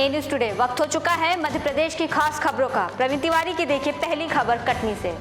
ए news today. वक्त हो चुका है मध्य प्रदेश की खास खबरों का। प्रवीण तिवारी की देखिए पहली खबर कटनी से।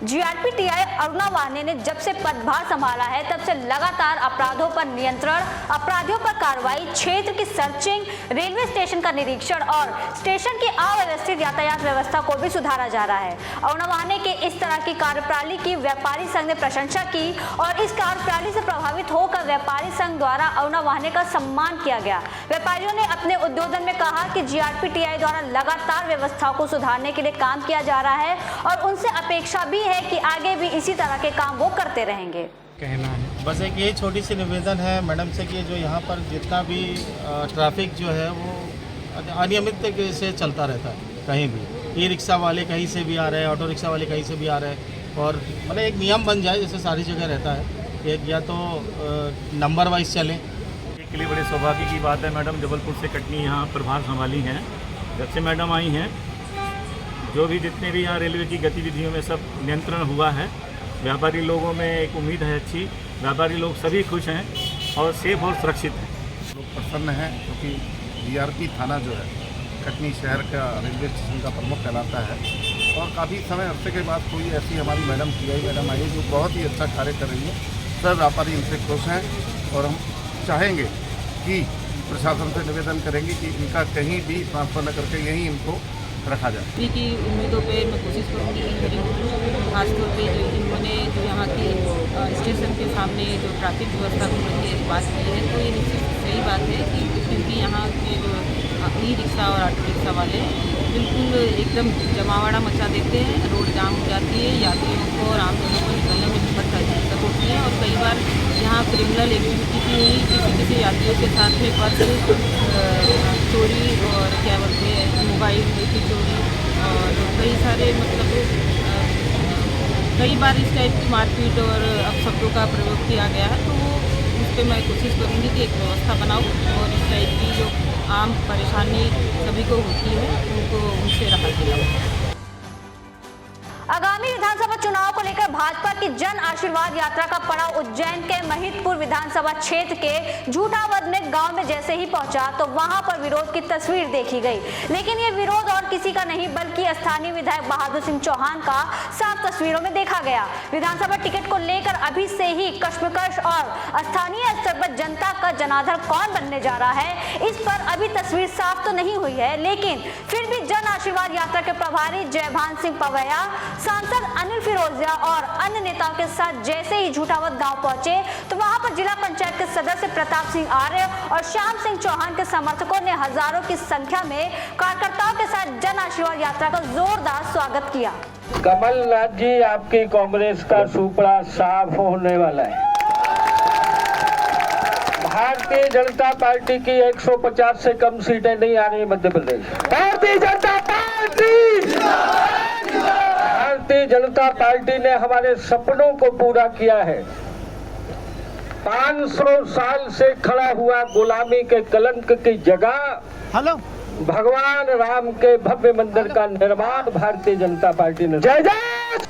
जीआरपी टीआई अरुणा वाहने ने जब से पदभार संभाला है तब से लगातार अपराधों पर नियंत्रण, अपराधियों पर कार्रवाई, क्षेत्र की सर्चिंग, रेलवे स्टेशन का निरीक्षण और स्टेशन की अव्यवस्थित यातायात व्यवस्था को भी सुधारा जा रहा है। अरुणा वाहने के इस तरह की कार्यप्रणाली की व्यापारी संघ ने प्रशंसा की और इस कार्यप्रणाली से प्रभावित होकर व्यापारी संघ द्वारा अरुणा वाहने का सम्मान किया गया। व्यापारियों ने अपने उद्बोधन में कहा कि जीआरपी टीआई द्वारा लगातार व्यवस्थाओं को सुधारने के लिए काम किया जा रहा है और उनसे अपेक्षा भी है कि आगे भी इसी तरह के काम वो करते रहेंगे। कहना है बस एक यही छोटी सी निवेदन है मैडम से कि जो यहाँ पर जितना भी ट्रैफिक जो है वो अनियमित तरीके से चलता रहता है। कहीं भी ई रिक्शा वाले कहीं से भी आ रहे हैं, ऑटो रिक्शा वाले कहीं से भी आ रहे हैं और मतलब एक नियम बन जाए जैसे सारी जगह रहता है। एक या तो नंबर वाइज चलें। के लिए बड़े सौभाग्य की बात है मैडम जबलपुर से कटनी यहाँ प्रभार संभाली हैं। जब से मैडम आई हैं जो भी जितने भी यहाँ रेलवे की गतिविधियों में सब नियंत्रण हुआ है। व्यापारी लोगों में एक उम्मीद है अच्छी, व्यापारी लोग सभी खुश हैं और सेफ और सुरक्षित हैं। लोग प्रसन्न हैं क्योंकि जीआरपी थाना जो है कटनी शहर का रेलवे स्टेशन का प्रमुख कहलाता है और काफ़ी समय अरसे के बाद कोई ऐसी हमारी मैडम टीआई मैडम आई है जो बहुत ही अच्छा कार्य कर रही है। सब व्यापारी इनसे खुश हैं और हम चाहेंगे कि प्रशासन से निवेदन करेंगे कि इनका कहीं भी ट्रांसफ़र न करके यहीं इनको रखा जाए। सभी की उम्मीदों पे मैं कोशिश करूँगी कि खरी उतरूँ। खासतौर पे जो इन्होंने जो यहाँ की स्टेशन के सामने जो ट्रैफिक व्यवस्था को लेकर बात की है तो ये निश्चित सही बात है कि क्योंकि यहाँ के जो ई रिक्शा और ऑटो रिक्शा वाले बिल्कुल एकदम जमावड़ा मचा देते हैं। रोड जाम हो जाती है, यात्रियों को और आम लोगों को निकलने में दिक्कत होती है और कई बार यहाँ क्रिमिनल एक्टिविटी भी हुई। किसी यात्रियों के साथ में पर्स चोरी और क्या बोलते हैं मोबाइल की चोरी और कई सारे मतलब कई बार इस टाइप की मारपीट और अपशब्दों का प्रयोग किया गया है। तो वो उस पर मैं कोशिश करूँगी कि एक व्यवस्था बनाऊँ और इस टाइप की जो आम परेशानी सभी को होती है उनको उनसे राहत दिलाऊँ। आगामी विधानसभा चुनाव को लेकर भाजपा की जन आशीर्वाद यात्रा का पड़ाव उज्जैन के महिदपुर विधानसभा क्षेत्र के झूठावद गांव में जैसे ही पहुंचा तो वहां पर विरोध की तस्वीर देखी गई। लेकिन ये विरोध और किसी का नहीं बल्कि स्थानीय विधायक बहादुर सिंह चौहान का साफ तस्वीरों में देखा गया। विधानसभा टिकट को लेकर अभी से ही कश्मकश और स्थानीय स्तर पर जनता का जनाधार कौन बनने जा रहा है, इस पर अभी तस्वीर साफ तो नहीं हुई है। लेकिन फिर भी जन आशीर्वाद यात्रा के प्रभारी जयभान सिंह पवैया, सांसद अनिल फिरोजिया और अन्य नेताओं के साथ जैसे ही झूठावद गांव पहुंचे तो वहां पर जिला पंचायत के सदस्य प्रताप सिंह आर्य और श्याम सिंह चौहान के समर्थकों ने हजारों की संख्या में कार्यकर्ताओं के साथ जन आशीर्वाद यात्रा का जोरदार स्वागत किया। कमलनाथ जी, आपकी कांग्रेस का सुपड़ा साफ होने वाला है। भारतीय जनता पार्टी की 150 से कम सीटें नहीं आ रही मध्य प्रदेश। भारतीय जनता पार्टी ने हमारे सपनों को पूरा किया है। 500 साल से खड़ा हुआ गुलामी के कलंक की जगह भगवान राम के भव्य मंदिर का निर्माण भारतीय जनता पार्टी ने। जय जय।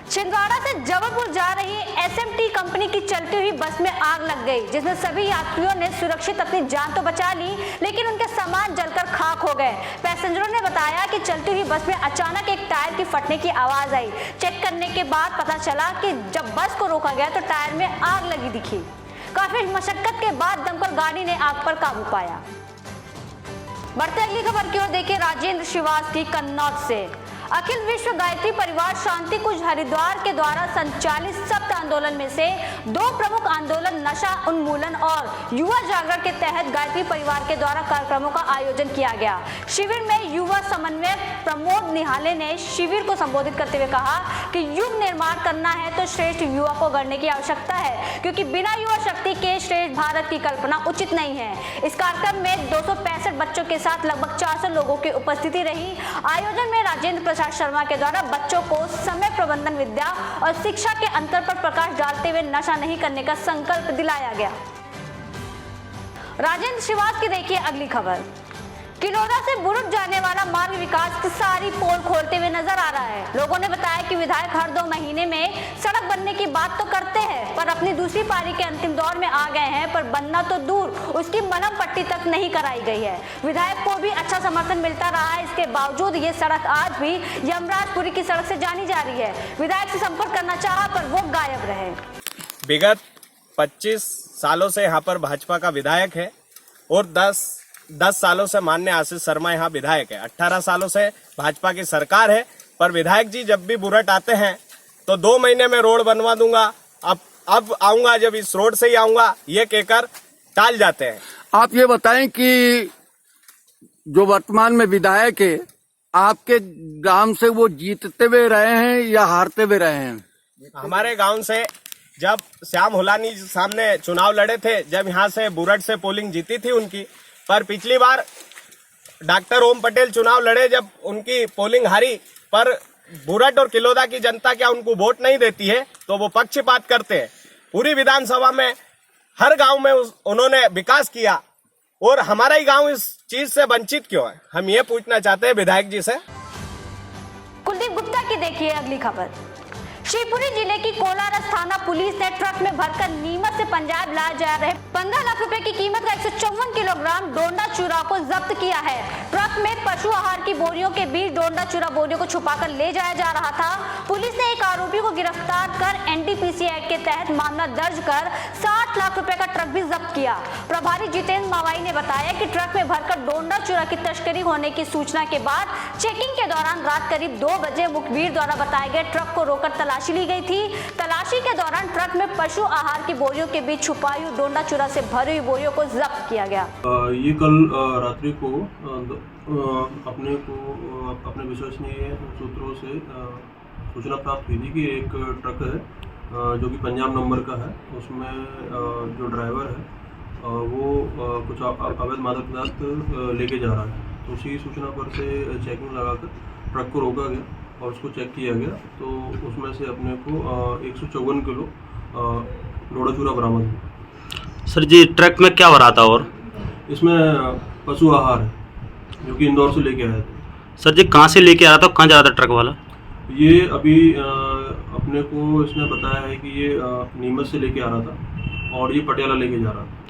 छिंदवाड़ा से जबलपुर जा रही एसएमटी कंपनी की चलती हुई बस में आग लग गई, जिसमें सभी यात्रियों ने सुरक्षित अपनी जान तो बचा ली लेकिन उनके सामान जलकर खाक हो गए। पैसेंजरों ने बताया कि चलती हुई बस में अचानक एक टायर की फटने की आवाज आई। चेक करने के बाद पता चला कि जब बस को रोका गया तो टायर में आग लगी दिखी। काफी मशक्कत के बाद दमकल गाड़ी ने आग पर काबू पाया। बढ़ते अगली खबर की ओर देखिए राजेंद्र श्रीवास्तव की कन्नौज से। अखिल विश्व गायत्री परिवार शांति कुंज हरिद्वार के द्वारा संचालित सप्त आंदोलन में से दो प्रमुख आंदोलन नशा उन्मूलन और युवा जागरण के तहत गायत्री परिवार के द्वारा कार्यक्रमों का आयोजन किया गया। शिविर में युवा समन्वयक प्रमोद निहाले ने शिविर को संबोधित करते हुए कहा कि युग निर्माण करना है तो श्रेष्ठ युवा को गढ़ने की आवश्यकता है, क्योंकि बिना युवा शक्ति के श्रेष्ठ भारत की कल्पना उचित नहीं है। इस कार्यक्रम में 265 बच्चों के साथ लगभग 400 लोगों की उपस्थिति रही। आयोजन में राजेंद्र प्रसाद शर्मा के द्वारा बच्चों को समय प्रबंधन विद्या और शिक्षा के अंतर पर प्रकाश डालते हुए नशा नहीं करने का संकल्प दिलाया गया। राजेंद्र श्रीवास्तव की देखिए अगली खबर। किलोरा से बुरुज जाने वाला मार्ग विकास की सारी पोल खोलते हुए नजर आ रहा है। लोगों ने बताया कि विधायक हर 2 महीने में सड़क बनने की बात तो करते हैं, पर अपनी दूसरी पारी के अंतिम दौर में आ गए हैं, पर बनना तो दूर उसकी मलहम पट्टी तक नहीं कराई गई है। विधायक को भी अच्छा समर्थन मिलता रहा है, इसके बावजूद ये सड़क आज भी यमराजपुरी की सड़क से जानी जा रही है। विधायक से संपर्क करना चाहा पर वो गायब रहे। विगत 25 सालों से यहाँ पर भाजपा का विधायक है और 10 सालों से माननीय आशीष शर्मा यहाँ विधायक है। 18 सालों से भाजपा की सरकार है, पर विधायक जी जब भी बुरट आते हैं तो 2 महीने में रोड बनवा दूंगा, अब आऊंगा जब इस रोड से ही आऊंगा, ये कहकर टाल जाते हैं। आप ये बताएं कि जो वर्तमान में विधायक है, आपके गांव से वो जीतते हुए रहे हैं या हारते हुए रहे हैं? हमारे गांव से जब श्याम हुलानी सामने चुनाव लड़े थे, जब यहाँ से बुरट से पोलिंग जीती थी उनकी, पर पिछली बार डॉक्टर ओम पटेल चुनाव लड़े, जब उनकी पोलिंग हारी, पर बुरट और किलोदा की जनता क्या उनको वोट नहीं देती है, तो वो पक्षपात करते हैं। पूरी विधानसभा में हर गांव में उन्होंने विकास किया और हमारा ही गांव इस चीज से वंचित क्यों है? हम ये पूछना चाहते हैं विधायक जी से। कुलदीप गुप्ता की देखिए अगली खबर। शिवपुरी जिले की कोलारस थाना पुलिस ने ट्रक में भरकर नीमच से पंजाब लाए जा रहे 15 लाख रुपए की कीमत का 154 किलोग्राम डोंडा चूरा को जब्त किया है। ट्रक में पशु आहार की बोरियों के बीच डोंडा चूरा बोरियों को छुपाकर ले जाया जा रहा था। पुलिस ने एक आरोपी को गिरफ्तार कर एनडीपीसी एक्ट के तहत मामला दर्ज कर 60 लाख रुपए का ट्रक भी जब्त किया। प्रभारी जितेंद्र मावाई ने बताया कि ट्रक में भरकर डोंडा चूरा की तस्करी होने की सूचना के बाद चेकिंग के दौरान रात करीब 2 बजे मुखबिर द्वारा बताए गए ट्रक को रोककर तलाशी ली गई थी। तलाशी के दौरान ट्रक में पशु आहार की बोरियों के बीच छुपाई हुई डोंडा चूरा से भरी हुई बोरियों को जब्त किया गया। ये कल रात्रि को अपने विश्वसनीय सूत्रों से सूचना प्राप्त हुई थी कि एक ट्रक है जो कि पंजाब नंबर का है, उसमें जो ड्राइवर है वो कुछ अवैध मादक पदार्थ लेके जा रहा है। तो उसी सूचना पर से चेकिंग लगाकर ट्रक को रोका गया और उसको चेक किया गया, तो उसमें से अपने को 154 किलो डोडा चूरा बरामद हुआ। सर जी, ट्रक में क्या भरा था? और इसमें पशु आहार है जो कि इंदौर से लेके आया था। सर जी, कहाँ से लेके आया था, कहाँ जा रहा था ट्रक वाला? ये अभी अपने को इसने बताया है कि ये नीमच से लेके आ रहा था और ये पटियाला लेके जा रहा था।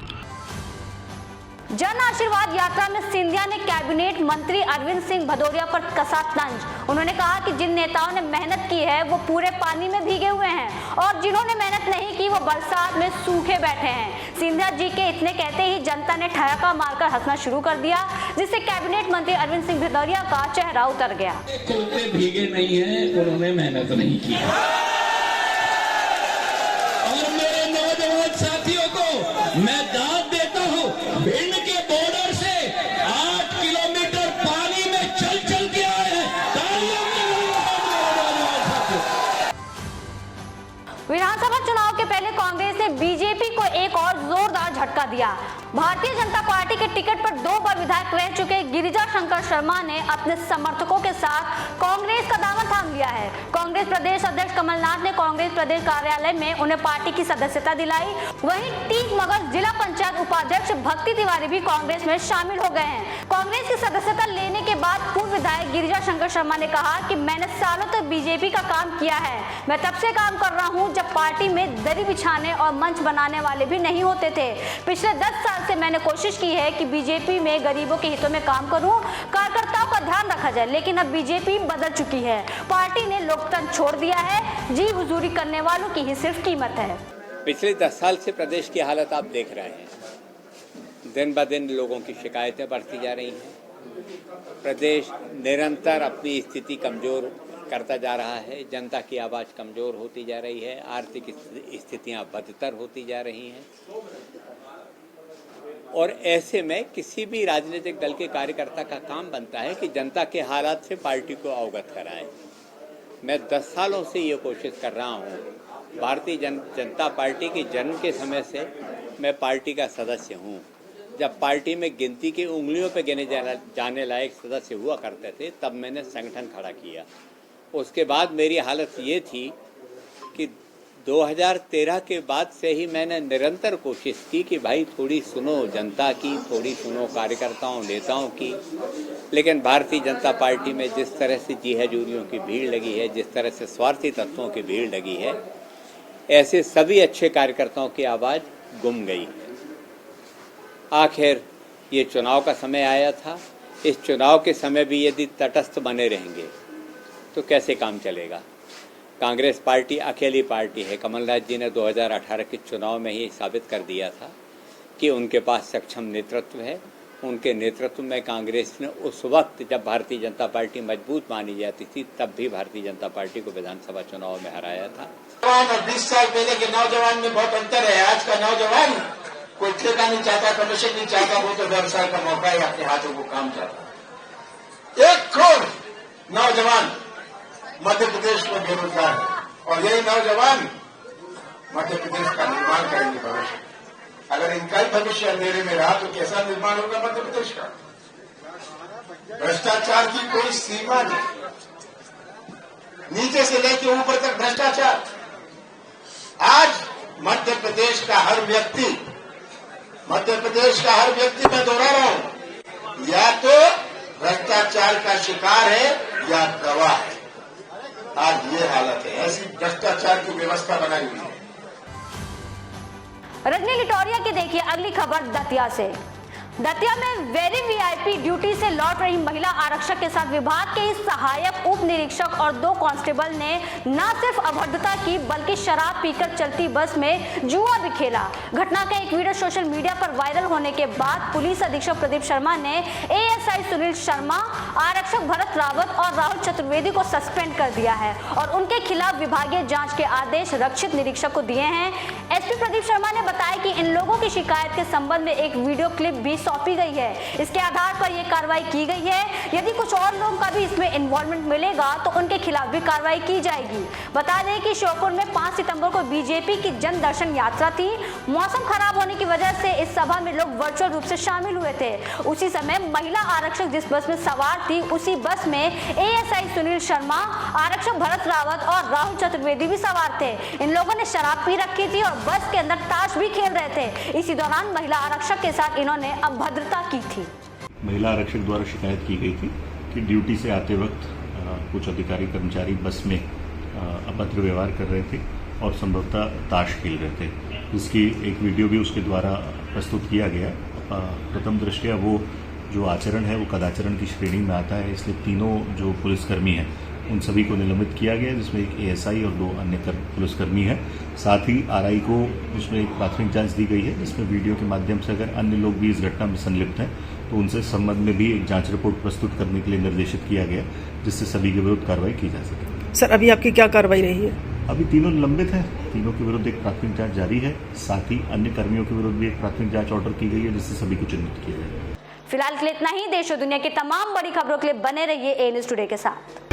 जन आशीर्वाद यात्रा में सिंधिया ने कैबिनेट मंत्री अरविंद सिंह भदौरिया पर कसा तंज। उन्होंने कहा कि जिन नेताओं ने मेहनत की है वो पूरे पानी में भीगे हुए हैं और जिन्होंने मेहनत नहीं की वो बरसात में सूखे बैठे हैं। सिंधिया जी के इतने कहते ही जनता ने ठहाका मारकर हंसना शुरू कर दिया, जिससे कैबिनेट मंत्री अरविंद सिंह भदौरिया का चेहरा उतर गया। भीगे नहीं है, उन्होंने मेहनत नहीं की। और मेरे नौजवान साथियों को मैं दाद देता हूँ, भिंड के बॉर्डर से 8 किलोमीटर पानी में चल के आए हैं। विधानसभा चुनाव के पहले कांग्रेस ने बीजेपी को एक और जोरदार झटका दिया। भारतीय जनता पार्टी के टिकट पर 2 बार विधायक रह चुके गिरिजा शंकर शर्मा ने अपने समर्थकों के साथ कांग्रेस का दामन थाम लिया है। कांग्रेस प्रदेश अध्यक्ष कमलनाथ ने कांग्रेस प्रदेश कार्यालय में उन्हें पार्टी की सदस्यता दिलाई। वहीं टीक मगर जिला पंचायत उपाध्यक्ष भक्ति तिवारी भी कांग्रेस में शामिल हो गए हैं। कांग्रेस की सदस्यता लेने के बाद पूर्व विधायक गिरिजा शंकर शर्मा ने कहा कि मैंने सालों तक बीजेपी का काम किया है। मैं तब से काम कर रहा हूं जब पार्टी में दरी बिछाने और मंच बनाने वाले भी नहीं होते थे। पिछले 10 साल से मैंने कोशिश की है कि बीजेपी में गरीबों के हितों में काम करूं, कार्यकर्ताओं का ध्यान रखा जाए, लेकिन अब बीजेपी बदल चुकी है। पार्टी ने लोकतंत्र छोड़ दिया है, जी हुजूरी करने वालों की ही सिर्फ कीमत है। पिछले 10 साल से प्रदेश की हालत आप देख रहे हैं, दिन ब दिन लोगों की शिकायतें बढ़ती जा रही हैं। प्रदेश निरंतर अपनी स्थिति कमजोर करता जा रहा है, जनता की आवाज़ कमज़ोर होती जा रही है, आर्थिक स्थितियां बदतर होती जा रही हैं। और ऐसे में किसी भी राजनीतिक दल के कार्यकर्ता का काम बनता है कि जनता के हालात से पार्टी को अवगत कराए। मैं 10 सालों से ये कोशिश कर रहा हूँ। भारतीय जनता पार्टी के जन्म के समय से मैं पार्टी का सदस्य हूँ। जब पार्टी में गिनती की उंगलियों पर गिने जाने लायक सदस्य हुआ करते थे, तब मैंने संगठन खड़ा किया। उसके बाद मेरी हालत ये थी कि 2013 के बाद से ही मैंने निरंतर कोशिश की कि भाई थोड़ी सुनो जनता की, थोड़ी सुनो कार्यकर्ताओं नेताओं की। लेकिन भारतीय जनता पार्टी में जिस तरह से जी हजूरियों की भीड़ लगी है, जिस तरह से स्वार्थी तत्वों की भीड़ लगी है, ऐसे सभी अच्छे कार्यकर्ताओं की आवाज़ गुम गई है। आखिर ये चुनाव का समय आया था, इस चुनाव के समय भी यदि तटस्थ बने रहेंगे तो कैसे काम चलेगा। कांग्रेस पार्टी अकेली पार्टी है। कमलनाथ जी ने 2018 के चुनाव में ही साबित कर दिया था कि उनके पास सक्षम नेतृत्व है। उनके नेतृत्व में कांग्रेस ने उस वक्त, जब भारतीय जनता पार्टी मजबूत मानी जाती थी, तब भी भारतीय जनता पार्टी को विधानसभा चुनाव में हराया था। और 20 साल पहले के नौजवान में बहुत अंतर है। आज का नौजवान कोई ठेका नहीं चाहता, कमीशन नहीं चाहता, वो तो व्यवसाय का मौका है, अपने हाथों को काम चाहता। 1 करोड़ नौजवान मध्य प्रदेश में बेरोजगार है और यही नौजवान मध्य प्रदेश का निर्माण करेंगे भविष्य। अगर इनका ही भविष्य अंधेरे में रहा तो कैसा निर्माण होगा मध्य प्रदेश का। भ्रष्टाचार की कोई सीमा नहीं, नीचे से लेकर ऊपर तक भ्रष्टाचार। आज मध्य प्रदेश का हर व्यक्ति मैं दोहरा रहा हूं, या तो भ्रष्टाचार का शिकार है या गवाह है। आज ये हालत है, ऐसी भ्रष्टाचार की व्यवस्था बनाई हुई है। रजनी लिटौरिया की देखिए अगली खबर दतिया से। दतिया में वेरी वीआईपी ड्यूटी से लौट रही महिला आरक्षक के साथ विभाग के इस सहायक उप निरीक्षक और 2 कांस्टेबल ने न सिर्फ अभद्रता की बल्कि शराब पीकर चलती बस में जुआ भी खेला। घटना का एक वीडियो सोशल मीडिया पर वायरल होने के बाद पुलिस अधीक्षक प्रदीप शर्मा ने एएसआई सुनील शर्मा, आरक्षक भरत रावत और राहुल चतुर्वेदी को सस्पेंड कर दिया है और उनके खिलाफ विभागीय जाँच के आदेश रक्षित निरीक्षक को दिए हैं। एसपी प्रदीप शर्मा ने बताया कि इन लोगों की शिकायत के संबंध में एक वीडियो क्लिप भी सौंपी गई है। इसके आधार पर यह कार्रवाई की गई है। यदि कुछ और लोगों का भी इसमें इन्वॉल्वमेंट मिलेगा तो उनके खिलाफ भी कार्रवाई की जाएगी। बता दें कि श्योपुर में 5 सितंबर को बीजेपी की जन दर्शन यात्रा थी। मौसम खराब होने की वजह से इस सभा में लोग वर्चुअल रूप से शामिल हुए थे। उसी समय महिला आरक्षक जिस बस में सवार थी, उसी बस में एएसआई सुनील शर्मा, आरक्षक भरत रावत और राहुल चतुर्वेदी भी सवार थे। इन लोगों ने शराब पी रखी थी और बस के अंदर ताश भी खेल रहे थे। इसी दौरान महिला आरक्षक के साथ इन्होंने अभद्रता की थी। महिला आरक्षक द्वारा शिकायत की गई थी कि ड्यूटी से आते वक्त कुछ अधिकारी कर्मचारी बस में अभद्र व्यवहार कर रहे थे और संभवतः ताश खेल रहे थे। इसकी एक वीडियो भी उसके द्वारा प्रस्तुत किया गया। प्रथम दृष्टया वो जो आचरण है वो कदाचरण की श्रेणी में आता है, इसलिए तीनों जो पुलिसकर्मी हैं उन सभी को निलंबित किया गया, जिसमें एक एएसआई और 2 अन्य पुलिसकर्मी हैं। साथ ही आरआई को उसमें एक प्राथमिक जांच दी गई है, जिसमें वीडियो के माध्यम से अगर अन्य लोग भी इस घटना में संलिप्त हैं तो उनसे संबंध में भी एक जांच रिपोर्ट प्रस्तुत करने के लिए निर्देशित किया गया, जिससे सभी के विरुद्ध कार्रवाई की जा सके। सर, अभी आपकी क्या कार्रवाई रही है? अभी तीनों निलंबित हैं, तीनों के विरुद्ध एक प्राथमिक जाँच जारी है। साथ ही अन्य कर्मियों के विरुद्ध भी एक प्राथमिक जाँच ऑर्डर की गई है, जिससे सभी को चिन्हित किया जाएगा। फिलहाल के लिए इतना ही। देश और दुनिया की तमाम बड़ी खबरों के लिए बने रहिए ए न्यूज़ टुडे के साथ।